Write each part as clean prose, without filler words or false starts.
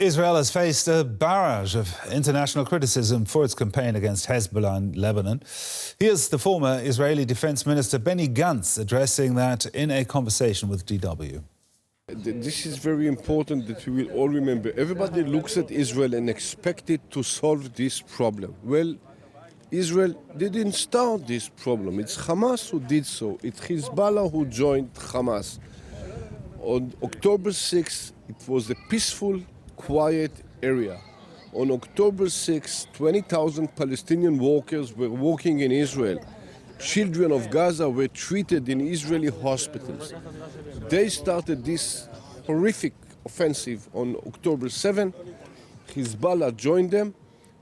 Israel has faced a barrage of international criticism for its campaign against Hezbollah in Lebanon. Here's the former Israeli Defense Minister Benny Gantz addressing that in a conversation with DW. This is very important that we will all remember. Everybody looks at Israel and expects it to solve this problem. Well, Israel didn't start this problem. It's Hamas who did so. It's Hezbollah who joined Hamas. On October 6th, it was a peaceful, quiet area. On October 6th, 20,000 Palestinian workers were working in Israel. Children of Gaza were treated in Israeli hospitals. They started this horrific offensive on October 7th. Hezbollah joined them.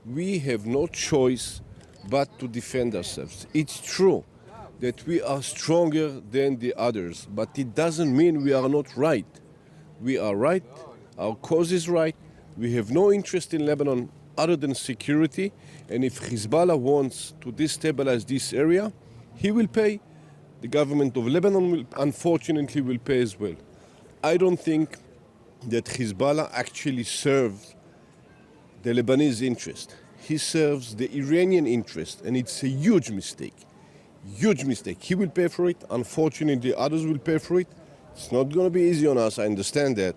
We have no choice but to defend ourselves. It's true that we are stronger than the others, but it doesn't mean we are not right. We are right. Our cause is right. We have no interest in Lebanon other than security. And if Hezbollah wants to destabilize this area, he will pay. The government of Lebanon will, unfortunately, will pay as well. I don't think that Hezbollah actually serves the Lebanese interest. He serves the Iranian interest, and it's a huge mistake. Huge mistake. He will pay for it. Unfortunately, others will pay for it. It's not going to be easy on us, I understand that,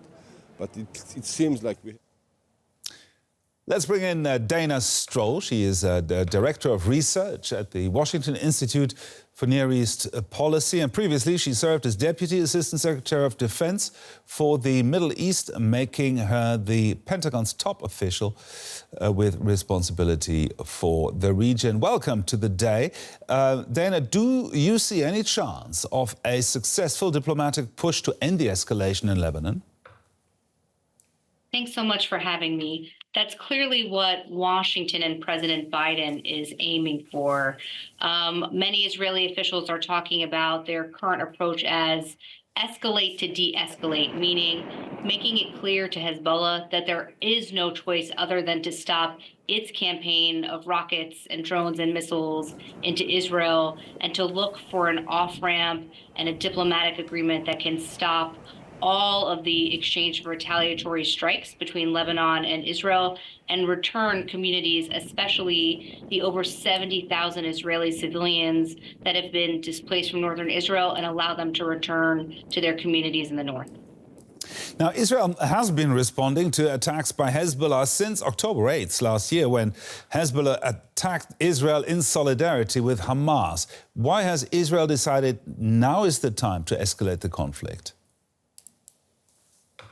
but it seems like we... Let's bring in Dana Stroul. She is the Director of Research at the Washington Institute for Near East Policy, and previously she served as Deputy Assistant Secretary of Defense for the Middle East, making her the Pentagon's top official with responsibility for the region. Welcome to the day. Dana, do you see any chance of a successful diplomatic push to end the escalation in Lebanon? Thanks so much for having me. That's clearly what Washington and President Biden is aiming for. Many Israeli officials are talking about their current approach as escalate to de-escalate, meaning making it clear to Hezbollah that there is no choice other than to stop its campaign of rockets and drones and missiles into Israel and to look for an off-ramp and a diplomatic agreement that can stop all of the exchange of retaliatory strikes between Lebanon and Israel and return communities, especially the over 70,000 Israeli civilians that have been displaced from northern Israel, and allow them to return to their communities in the north. Now, Israel has been responding to attacks by Hezbollah since October 8th last year, when Hezbollah attacked Israel in solidarity with Hamas. Why has Israel decided now is the time to escalate the conflict?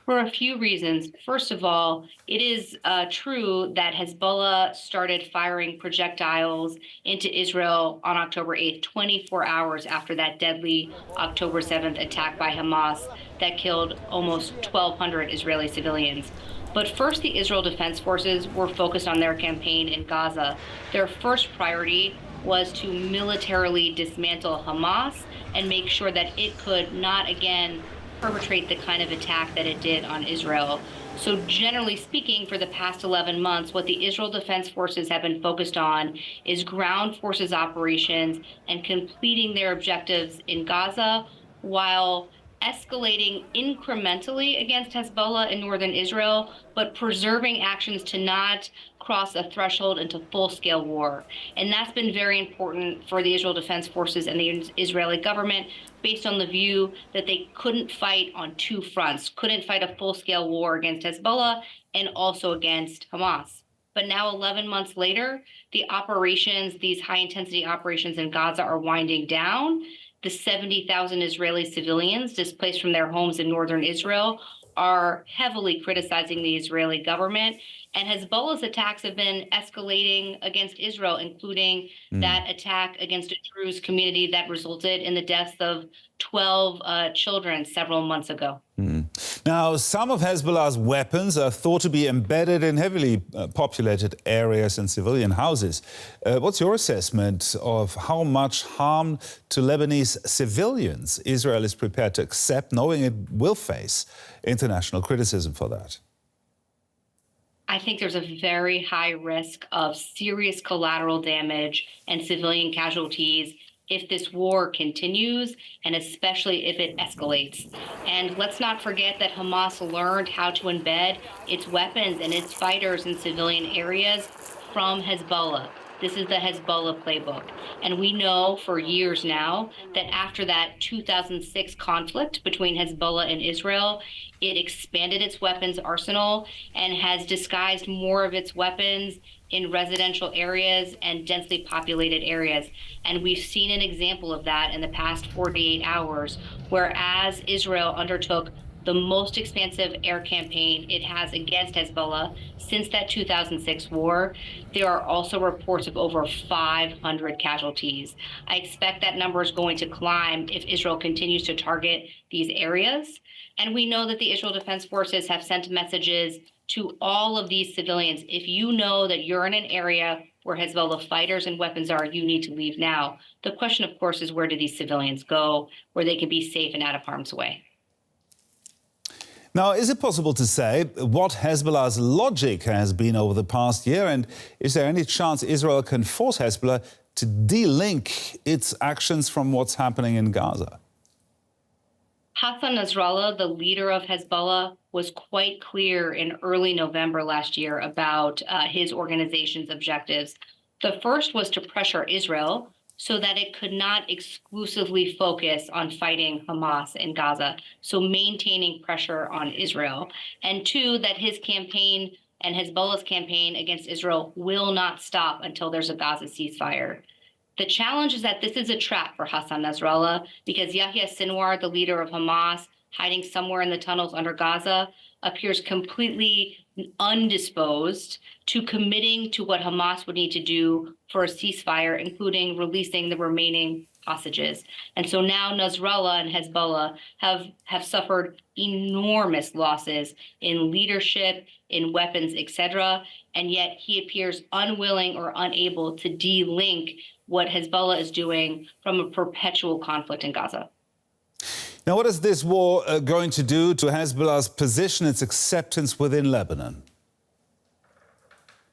For a few reasons. First of all, it is true that Hezbollah started firing projectiles into Israel on October 8th, 24 hours after that deadly October 7th attack by Hamas that killed almost 1,200 Israeli civilians. But first, the Israel Defense Forces were focused on their campaign in Gaza. Their first priority was to militarily dismantle Hamas and make sure that it could not again perpetrate the kind of attack that it did on Israel. So generally speaking, for the past 11 months, what the Israel Defense Forces have been focused on is ground forces operations and completing their objectives in Gaza while escalating incrementally against Hezbollah in northern Israel, but preserving actions to not cross a threshold into full-scale war. And that's been very important for the Israel Defense Forces and the Israeli government, based on the view that they couldn't fight on two fronts, couldn't fight a full-scale war against Hezbollah and also against Hamas. But now, 11 months later, the operations, these high-intensity operations in Gaza are winding down. The 70,000 Israeli civilians displaced from their homes in northern Israel are heavily criticizing the Israeli government. And Hezbollah's attacks have been escalating against Israel, including that attack against a Druze community that resulted in the deaths of 12 children several months ago. Now, some of Hezbollah's weapons are thought to be embedded in heavily populated areas and civilian houses. What's your assessment of how much harm to Lebanese civilians Israel is prepared to accept, knowing it will face international criticism for that? I think there's a very high risk of serious collateral damage and civilian casualties if this war continues, and especially if it escalates. And let's not forget that Hamas learned how to embed its weapons and its fighters in civilian areas from Hezbollah. This is the Hezbollah playbook. And we know for years now that after that 2006 conflict between Hezbollah and Israel, it expanded its weapons arsenal and has disguised more of its weapons in residential areas and densely populated areas. And we've seen an example of that in the past 48 hours, whereas Israel undertook the most expansive air campaign it has against Hezbollah since that 2006 war. There are also reports of over 500 casualties. I expect that number is going to climb if Israel continues to target these areas. And we know that the Israel Defense Forces have sent messages to all of these civilians. If you know that you're in an area where Hezbollah fighters and weapons are, you need to leave now. The question, of course, is where do these civilians go where they can be safe and out of harm's way? Now, is it possible to say what Hezbollah's logic has been over the past year? And is there any chance Israel can force Hezbollah to de-link its actions from what's happening in Gaza? Hassan Nasrallah, the leader of Hezbollah, was quite clear in early November last year about his organization's objectives. The first was to pressure Israel so that it could not exclusively focus on fighting Hamas in Gaza, so maintaining pressure on Israel. And two, that his campaign and Hezbollah's campaign against Israel will not stop until there's a Gaza ceasefire. The challenge is that this is a trap for Hassan Nasrallah because Yahya Sinwar, the leader of Hamas, hiding somewhere in the tunnels under Gaza, appears completely undisposed to committing to what Hamas would need to do for a ceasefire, including releasing the remaining hostages. And so now Nasrallah and Hezbollah have suffered enormous losses in leadership, in weapons, etc. And yet he appears unwilling or unable to de-link what Hezbollah is doing from a perpetual conflict in Gaza. Now, what is this war going to do to Hezbollah's position, its acceptance within Lebanon?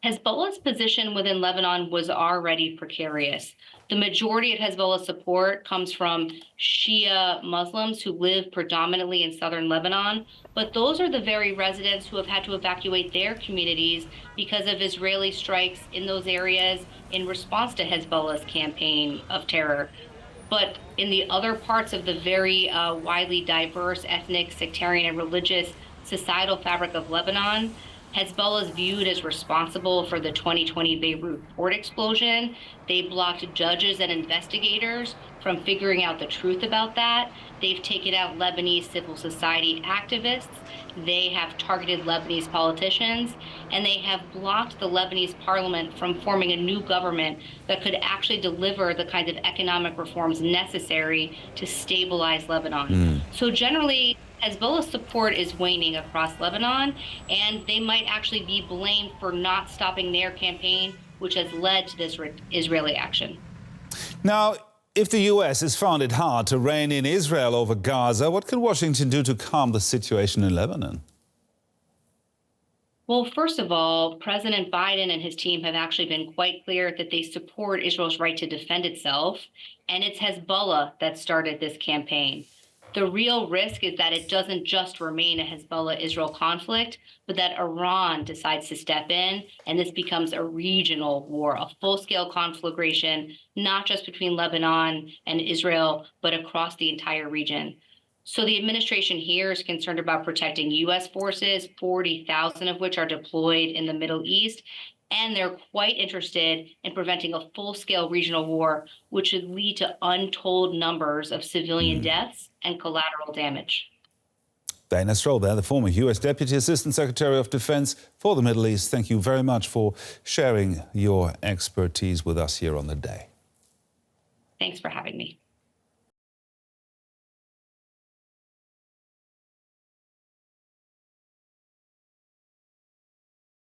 Hezbollah's position within Lebanon was already precarious. The majority of Hezbollah's support comes from Shia Muslims who live predominantly in southern Lebanon, but those are the very residents who have had to evacuate their communities because of Israeli strikes in those areas in response to Hezbollah's campaign of terror. But in the other parts of the very widely diverse ethnic, sectarian, and religious societal fabric of Lebanon, Hezbollah is viewed as responsible for the 2020 Beirut port explosion. They blocked judges and investigators from figuring out the truth about that. They've taken out Lebanese civil society activists. They have targeted Lebanese politicians, and they have blocked the Lebanese parliament from forming a new government that could actually deliver the kinds of economic reforms necessary to stabilize Lebanon. So generally, Hezbollah's support is waning across Lebanon, and they might actually be blamed for not stopping their campaign, which has led to this Israeli action. Now, if the U.S. has found it hard to rein in Israel over Gaza, what can Washington do to calm the situation in Lebanon? Well, first of all, President Biden and his team have actually been quite clear that they support Israel's right to defend itself, and it's Hezbollah that started this campaign. The real risk is that it doesn't just remain a Hezbollah-Israel conflict, but that Iran decides to step in, and this becomes a regional war, a full-scale conflagration, not just between Lebanon and Israel, but across the entire region. So the administration here is concerned about protecting U.S. forces, 40,000 of which are deployed in the Middle East, and they're quite interested in preventing a full-scale regional war, which would lead to untold numbers of civilian deaths and collateral damage. Dana Stroul there, the former U.S. Deputy Assistant Secretary of Defense for the Middle East. Thank you very much for sharing your expertise with us here on The Day. Thanks for having me.